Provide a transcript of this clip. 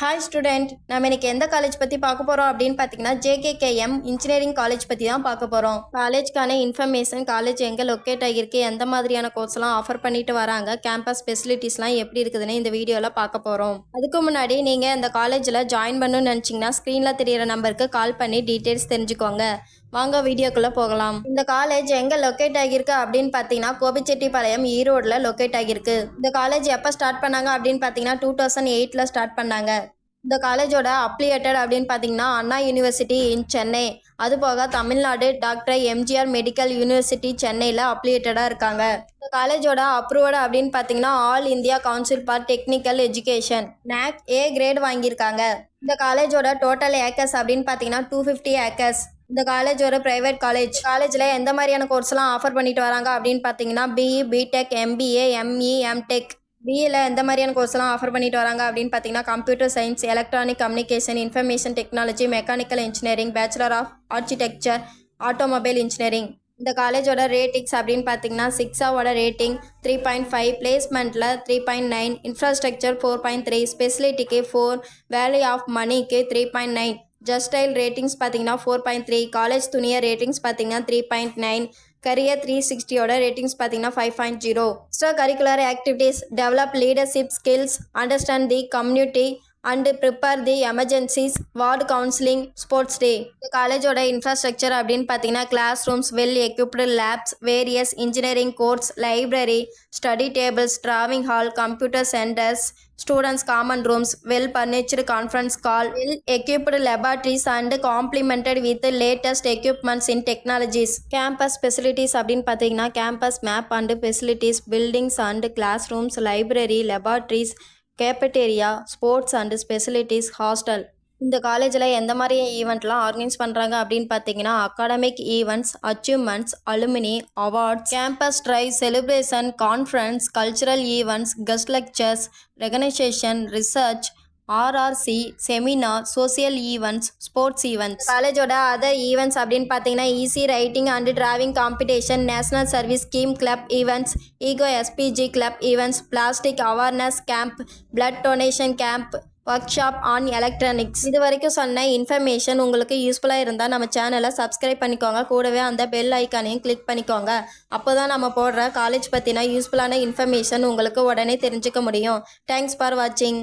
Hi student, நம்ம இன்னைக்கு எந்த காலேஜ் பற்றி பார்க்க போகிறோம் அப்படின்னு பார்த்தீங்கன்னா JKKM இன்ஜினியரிங் காலேஜ் பற்றி தான் பார்க்க போகிறோம். காலேஜ்க்கான இன்ஃபர்மேஷன், காலேஜ் எங்கே லொக்கேட் ஆகியிருக்கு, எந்த மாதிரியான கோர்ஸ்லாம் ஆஃபர் பண்ணிட்டு வராங்க, கேம்பஸ் ஃபெசிலிட்டிஸ்லாம் எப்படி இருக்குதுன்னு இந்த வீடியோவில் பார்க்க போகிறோம். அதுக்கு முன்னாடி நீங்கள் இந்த காலேஜில் ஜாயின் பண்ணணும்னு நினச்சிங்கன்னா ஸ்க்ரீனில் தெரியிற நம்பருக்கு கால் பண்ணி டீட்டெயில்ஸ் தெரிஞ்சுக்கோங்க. வாங்க வீடியோக்குள்ளே போகலாம். இந்த காலேஜ் எங்கே லொக்கேட் ஆகியிருக்கு அப்படின்னு பார்த்தீங்கன்னா கோபிச்செட்டிப்பாளையம் ஈரோடில் லொக்கேட் ஆகியிருக்கு. இந்த காலேஜ் எப்போ ஸ்டார்ட் பண்ணாங்க அப்படின்னு பார்த்தீங்கன்னா 2008 ஸ்டார்ட் பண்ணாங்க. இந்த காலேஜோட அப்ளியேட்டட் அப்படின்னு பார்த்தீங்கன்னா அண்ணா யூனிவர்சிட்டி இன் சென்னை, அது போக Tamil Nadu doctor MGR medical university சென்னையில் அப்ளியேட்டடாக இருக்காங்க. இந்த காலேஜோட அப்ரூவ்டு அப்படின்னு பார்த்தீங்கன்னா all India council for technical education NAC A grade வாங்கியிருக்காங்க. இந்த காலேஜோட டோட்டல் ஏக்கர்ஸ் அப்படின்னு பார்த்தீங்கன்னா 250 ஏக்கர்ஸ். இந்த காலேஜ் ஒரு ப்ரைவேட் காலேஜ். காலேஜில் எந்த மாதிரியான கோர்ஸ்லாம் ஆஃபர் பண்ணிட்டு வராங்க அப்படின்னு பார்த்தீங்கன்னா BE, BTech, MBA, ME, MTech. பிஇயில் எந்த மாதிரியான கோர்ஸ்லாம் ஆஃபர் பண்ணிட்டு வராங்க அப்படின்னு பார்த்தீங்கன்னா computer science, electronic communication, information technology, mechanical engineering, bachelor of architecture, automobile engineering. இந்த காலேஜோட ரேட்டிங்ஸ் அப்படின்னு பார்த்தீங்கன்னா 6 ரேட்டிங் 3.5, பிளேஸ்மெண்ட்டில் 3.9, இன்ஃப்ராஸ்ட்ரக்சர் 4.3, ஸ்பெசிலிட்டிக்கு 4, வேல்யூ ஆஃப் மணிக்கு 3.9, ஜஸ்டைல் ரேட்டிங்ஸ் பார்த்தீங்கன்னா 4.3, காலேஜ் துணியர் ரேட்டிங்ஸ் பார்த்தீங்கன்னா 3.9, கரியர் 360 ரேட்டிங்ஸ் பார்த்தீங்கன்னா 5.0. Extra curricular activities, develop leadership skills, understand the community and prepare the emergencies, ward counselling, sports day. இந்த காலேஜோட இன்ஃப்ராஸ்ட்ரக்சர் அப்படின்னு பார்த்தீங்கன்னா class rooms, well equipped labs, various engineering course, library, study tables, drawing hall, computer centres, students common rooms, well furnished conference hall, well equipped laboratories and complemented with latest equipments in technologies. Campus facilities அப்படின்னு பார்த்தீங்கன்னா campus map and facilities, buildings and class rooms, library, laboratories, cafeteria, sports and specialities, hostel. இந்த காலேஜில் எந்த மாதிரி ஈவெண்ட்லாம் organise பண்ணுறாங்க அப்படின்னு பார்த்தீங்கன்னா academic events, achievements, alumni, awards, campus drive, celebration, conference, cultural events, guest lectures, recognition, research, RRC, seminar, social events, sports events. காலேஜோட other events அப்படின்னு பார்த்தீங்கன்னா essay writing and drawing competition, national service scheme club events, eco SPG club events, plastic awareness camp, blood donation camp, workshop on electronics. இது வரைக்கும் சொன்ன information உங்களுக்கு யூஸ்ஃபுல்லாக இருந்தால் நம்ம சேனலை சப்ஸ்கிரைப் பண்ணிக்கோங்க. கூடவே அந்த பெல் ஐக்கானையும் கிளிக் பண்ணிக்கோங்க. அப்போ தான் நம்ம போடுற காலேஜ் பற்றின யூஸ்ஃபுல்லான இன்ஃபர்மேஷன் உங்களுக்கு உடனே தெரிஞ்சுக்க முடியும். தேங்க்ஸ் ஃபார் வாட்சிங்.